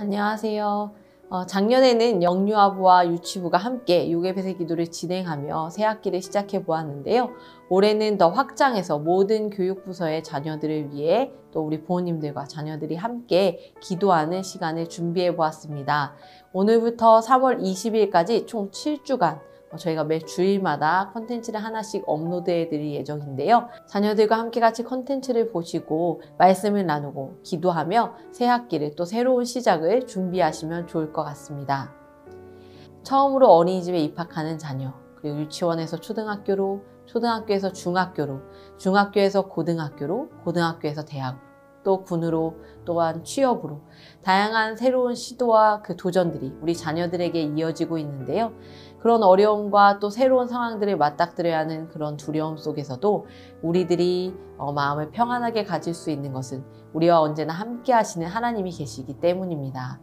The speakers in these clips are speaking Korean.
안녕하세요. 작년에는 영유아부와 유치부가 함께 요괴배세 기도를 진행하며 새 학기를 시작해 보았는데요. 올해는 더 확장해서 모든 교육부서의 자녀들을 위해 또 우리 부모님들과 자녀들이 함께 기도하는 시간을 준비해 보았습니다. 오늘부터 3월 20일까지 총 7주간 저희가 매 주일마다 컨텐츠를 하나씩 업로드해 드릴 예정인데요. 자녀들과 함께 같이 컨텐츠를 보시고 말씀을 나누고 기도하며 새 학기를 또 새로운 시작을 준비하시면 좋을 것 같습니다. 처음으로 어린이집에 입학하는 자녀, 그리고 유치원에서 초등학교로, 초등학교에서 중학교로, 중학교에서 고등학교로, 고등학교에서 대학, 또 군으로, 또한 취업으로 다양한 새로운 시도와 그 도전들이 우리 자녀들에게 이어지고 있는데요. 그런 어려움과 또 새로운 상황들을 맞닥뜨려야 하는 그런 두려움 속에서도 우리들이 마음을 평안하게 가질 수 있는 것은 우리와 언제나 함께 하시는 하나님이 계시기 때문입니다.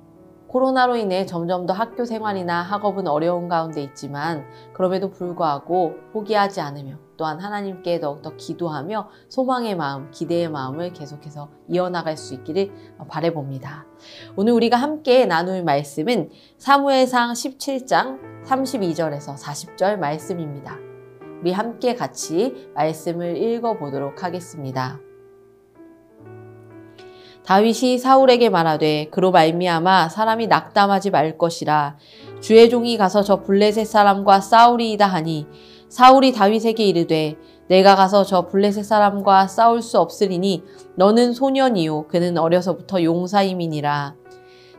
코로나로 인해 점점 더 학교 생활이나 학업은 어려운 가운데 있지만 그럼에도 불구하고 포기하지 않으며 또한 하나님께 더욱더 기도하며 소망의 마음, 기대의 마음을 계속해서 이어나갈 수 있기를 바라봅니다. 오늘 우리가 함께 나눌 말씀은 사무엘상 17장 32절에서 40절 말씀입니다. 우리 함께 같이 말씀을 읽어보도록 하겠습니다. 다윗이 사울에게 말하되 그로 말미암아 사람이 낙담하지 말 것이라. 주의 종이 가서 저 블레셋 사람과 싸우리이다 하니 사울이 다윗에게 이르되 내가 가서 저 블레셋 사람과 싸울 수 없으리니 너는 소년이요 그는 어려서부터 용사임이니라.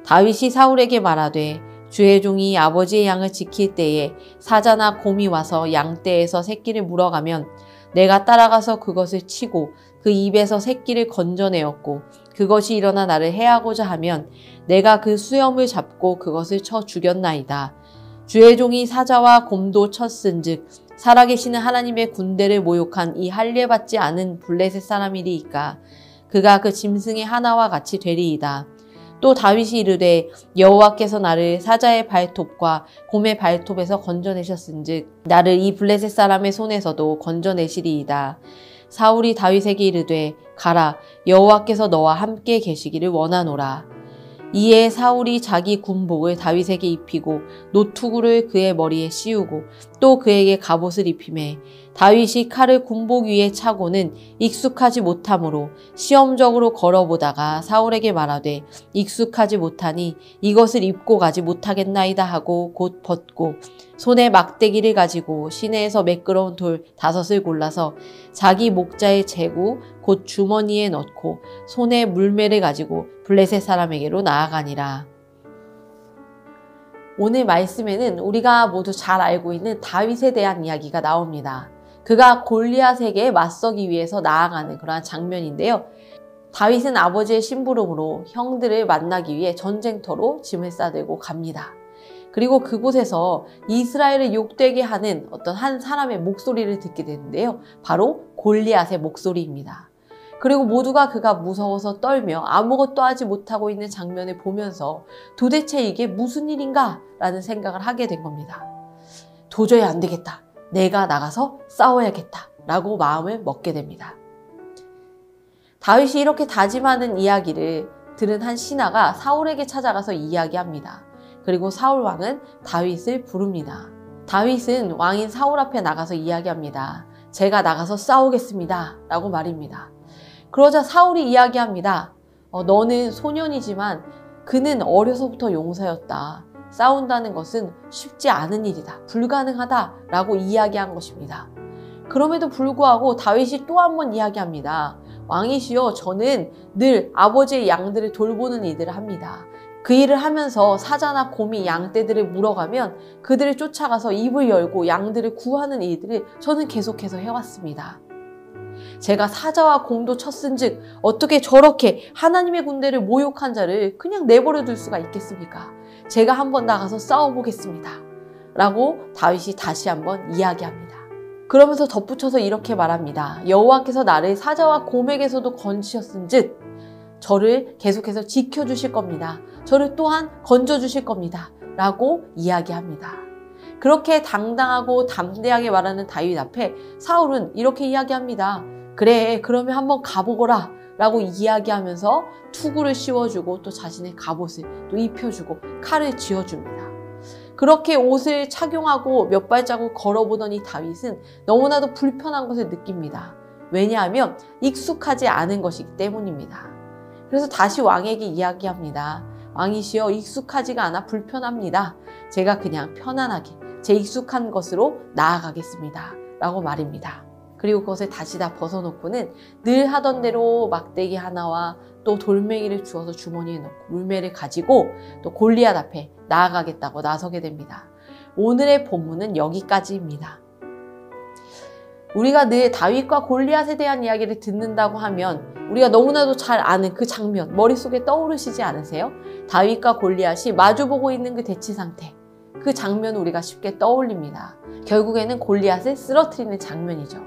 다윗이 사울에게 말하되 주의 종이 아버지의 양을 지킬 때에 사자나 곰이 와서 양떼에서 새끼를 물어가면 내가 따라가서 그것을 치고 그 입에서 새끼를 건져내었고 그것이 일어나 나를 해하고자 하면 내가 그 수염을 잡고 그것을 쳐 죽였나이다. 주의 종이 사자와 곰도 쳤은즉 살아계시는 하나님의 군대를 모욕한 이 할례받지 않은 블레셋 사람이리이까 그가 그 짐승의 하나와 같이 되리이다. 또 다윗이 이르되 여호와께서 나를 사자의 발톱과 곰의 발톱에서 건져내셨은즉 나를 이 블레셋 사람의 손에서도 건져내시리이다. 사울이 다윗에게 이르되 가라 여호와께서 너와 함께 계시기를 원하노라. 이에 사울이 자기 군복을 다윗에게 입히고 노투구를 그의 머리에 씌우고 또 그에게 갑옷을 입히매 다윗이 칼을 군복 위에 차고는 익숙하지 못하므로 시험적으로 걸어보다가 사울에게 말하되 익숙하지 못하니 이것을 입고 가지 못하겠나이다 하고 곧 벗고 손에 막대기를 가지고 시내에서 매끄러운 돌 5을 골라서 자기 목자의 제구 곧 주머니에 넣고 손에 물매를 가지고 블레셋 사람에게로 나아가니라. 오늘 말씀에는 우리가 모두 잘 알고 있는 다윗에 대한 이야기가 나옵니다. 그가 골리앗에게 맞서기 위해서 나아가는 그러한 장면인데요. 다윗은 아버지의 심부름으로 형들을 만나기 위해 전쟁터로 짐을 싸들고 갑니다. 그리고 그곳에서 이스라엘을 욕되게 하는 어떤 한 사람의 목소리를 듣게 되는데요. 바로 골리앗의 목소리입니다. 그리고 모두가 그가 무서워서 떨며 아무것도 하지 못하고 있는 장면을 보면서 도대체 이게 무슨 일인가? 라는 생각을 하게 된 겁니다. 도저히 안 되겠다. 내가 나가서 싸워야겠다. 라고 마음을 먹게 됩니다. 다윗이 이렇게 다짐하는 이야기를 들은 한 신하가 사울에게 찾아가서 이야기합니다. 그리고 사울 왕은 다윗을 부릅니다. 다윗은 왕인 사울 앞에 나가서 이야기합니다. 제가 나가서 싸우겠습니다. 라고 말입니다. 그러자 사울이 이야기합니다. 너는 소년이지만 그는 어려서부터 용사였다. 싸운다는 것은 쉽지 않은 일이다. 불가능하다. 라고 이야기한 것입니다. 그럼에도 불구하고 다윗이 또 한 번 이야기합니다. 왕이시여 저는 늘 아버지의 양들을 돌보는 일들을 합니다. 그 일을 하면서 사자나 곰이 양떼들을 물어가면 그들을 쫓아가서 입을 열고 양들을 구하는 일들을 저는 계속해서 해왔습니다. 제가 사자와 곰도 쳤은즉 어떻게 저렇게 하나님의 군대를 모욕한 자를 그냥 내버려 둘 수가 있겠습니까? 제가 한번 나가서 싸워보겠습니다. 라고 다윗이 다시 한번 이야기합니다. 그러면서 덧붙여서 이렇게 말합니다. 여호와께서 나를 사자와 곰에게서도 건지셨은즉 저를 계속해서 지켜주실 겁니다. 저를 또한 건져주실 겁니다. 라고 이야기합니다. 그렇게 당당하고 담대하게 말하는 다윗 앞에 사울은 이렇게 이야기합니다. 그래, 그러면 한번 가보거라. 라고 이야기하면서 투구를 씌워주고 또 자신의 갑옷을 또 입혀주고 칼을 쥐어줍니다. 그렇게 옷을 착용하고 몇 발자국 걸어보던 이 다윗은 너무나도 불편한 것을 느낍니다. 왜냐하면 익숙하지 않은 것이기 때문입니다. 그래서 다시 왕에게 이야기합니다. 왕이시여, 익숙하지가 않아 불편합니다. 제가 그냥 편안하게 제 익숙한 것으로 나아가겠습니다. 라고 말입니다. 그리고 그것을 다시 다 벗어놓고는 늘 하던 대로 막대기 하나와 또 돌멩이를 주워서 주머니에 넣고 물매를 가지고 또 골리앗 앞에 나아가겠다고 나서게 됩니다. 오늘의 본문은 여기까지입니다. 우리가 늘 다윗과 골리앗에 대한 이야기를 듣는다고 하면 우리가 너무나도 잘 아는 그 장면 머릿속에 떠오르시지 않으세요? 다윗과 골리앗이 마주보고 있는 그 대치 상태, 그 장면을 우리가 쉽게 떠올립니다. 결국에는 골리앗을 쓰러뜨리는 장면이죠.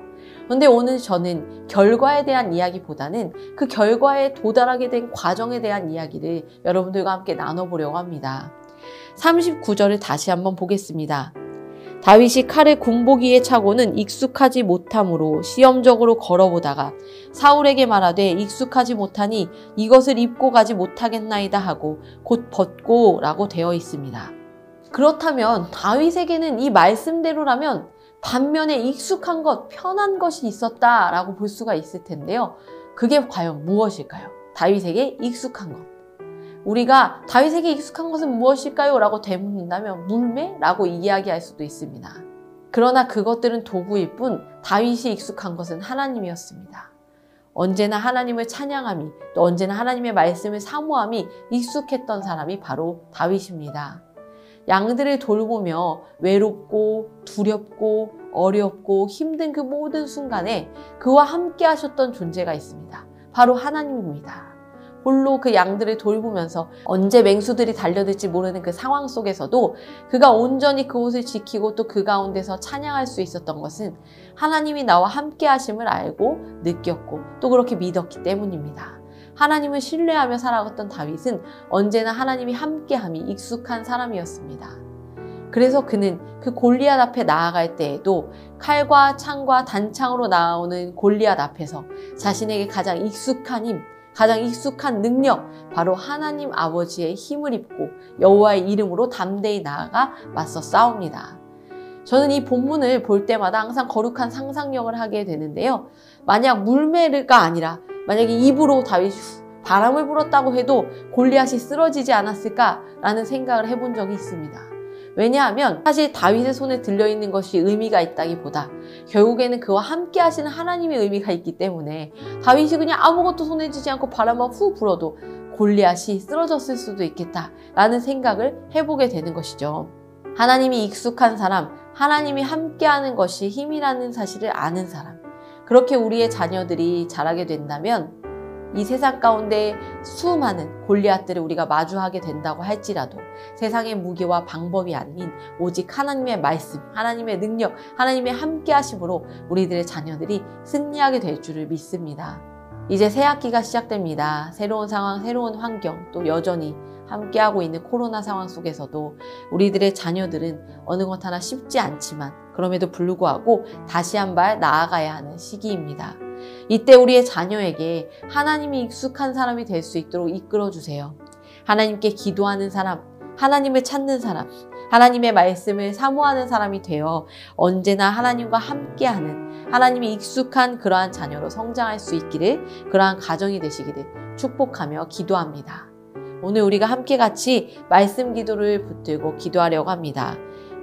그런데 오늘 저는 결과에 대한 이야기보다는 그 결과에 도달하게 된 과정에 대한 이야기를 여러분들과 함께 나눠보려고 합니다. 39절을 다시 한번 보겠습니다. 다윗이 칼을 군복이에 차고는 익숙하지 못함으로 시험적으로 걸어보다가 사울에게 말하되 익숙하지 못하니 이것을 입고 가지 못하겠나이다 하고 곧 벗고 라고 되어 있습니다. 그렇다면 다윗에게는 이 말씀대로라면 반면에 익숙한 것, 편한 것이 있었다라고 볼 수가 있을 텐데요. 그게 과연 무엇일까요? 다윗에게 익숙한 것. 우리가 다윗에게 익숙한 것은 무엇일까요? 라고 되묻는다면 물매라고 이야기할 수도 있습니다. 그러나 그것들은 도구일 뿐 다윗이 익숙한 것은 하나님이었습니다. 언제나 하나님을 찬양함이 또 언제나 하나님의 말씀을 사모함이 익숙했던 사람이 바로 다윗입니다. 양들을 돌보며 외롭고 두렵고 어렵고 힘든 그 모든 순간에 그와 함께 하셨던 존재가 있습니다. 바로 하나님입니다. 홀로 그 양들을 돌보면서 언제 맹수들이 달려들지 모르는 그 상황 속에서도 그가 온전히 그곳을 지키고 또 그 가운데서 찬양할 수 있었던 것은 하나님이 나와 함께 하심을 알고 느꼈고 또 그렇게 믿었기 때문입니다. 하나님을 신뢰하며 살아갔던 다윗은 언제나 하나님이 함께함이 익숙한 사람이었습니다. 그래서 그는 그 골리앗 앞에 나아갈 때에도 칼과 창과 단창으로 나오는 골리앗 앞에서 자신에게 가장 익숙한 힘, 가장 익숙한 능력, 바로 하나님 아버지의 힘을 입고 여호와의 이름으로 담대히 나아가 맞서 싸웁니다. 저는 이 본문을 볼 때마다 항상 거룩한 상상력을 하게 되는데요. 만약 물매가 아니라 만약에 입으로 다윗이 바람을 불었다고 해도 골리앗이 쓰러지지 않았을까라는 생각을 해본 적이 있습니다. 왜냐하면 사실 다윗의 손에 들려있는 것이 의미가 있다기보다 결국에는 그와 함께 하시는 하나님의 의미가 있기 때문에 다윗이 그냥 아무것도 손에 쥐지 않고 바람만 후 불어도 골리앗이 쓰러졌을 수도 있겠다라는 생각을 해보게 되는 것이죠. 하나님이 익숙한 사람, 하나님이 함께하는 것이 힘이라는 사실을 아는 사람, 그렇게 우리의 자녀들이 자라게 된다면 이 세상 가운데 수많은 골리앗들을 우리가 마주하게 된다고 할지라도 세상의 무기와 방법이 아닌 오직 하나님의 말씀, 하나님의 능력, 하나님의 함께 하심으로 우리들의 자녀들이 승리하게 될 줄을 믿습니다. 이제 새 학기가 시작됩니다. 새로운 상황, 새로운 환경, 또 여전히 함께하고 있는 코로나 상황 속에서도 우리들의 자녀들은 어느 것 하나 쉽지 않지만 그럼에도 불구하고 다시 한 발 나아가야 하는 시기입니다. 이때 우리의 자녀에게 하나님이 익숙한 사람이 될 수 있도록 이끌어주세요. 하나님께 기도하는 사람, 하나님을 찾는 사람, 하나님의 말씀을 사모하는 사람이 되어 언제나 하나님과 함께하는 하나님이 익숙한 그러한 자녀로 성장할 수 있기를, 그러한 가정이 되시기를 축복하며 기도합니다. 오늘 우리가 함께 같이 말씀 기도를 붙들고 기도하려고 합니다.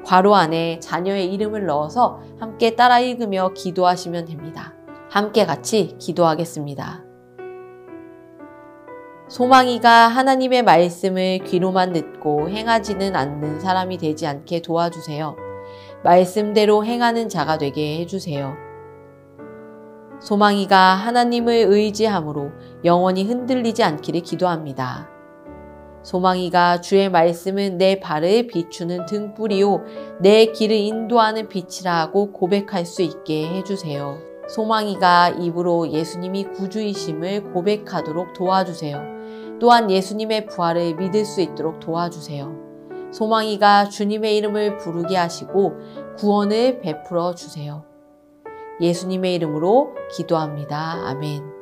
괄호 안에 자녀의 이름을 넣어서 함께 따라 읽으며 기도하시면 됩니다. 함께 같이 기도하겠습니다. 소망이가 하나님의 말씀을 귀로만 듣고 행하지는 않는 사람이 되지 않게 도와주세요. 말씀대로 행하는 자가 되게 해주세요. 소망이가 하나님을 의지함으로 영원히 흔들리지 않기를 기도합니다. 소망이가 주의 말씀은 내 발을 비추는 등불이요 내 길을 인도하는 빛이라 하고 고백할 수 있게 해주세요. 소망이가 입으로 예수님이 구주이심을 고백하도록 도와주세요. 또한 예수님의 부활을 믿을 수 있도록 도와주세요. 소망이가 주님의 이름을 부르게 하시고 구원을 베풀어 주세요. 예수님의 이름으로 기도합니다. 아멘.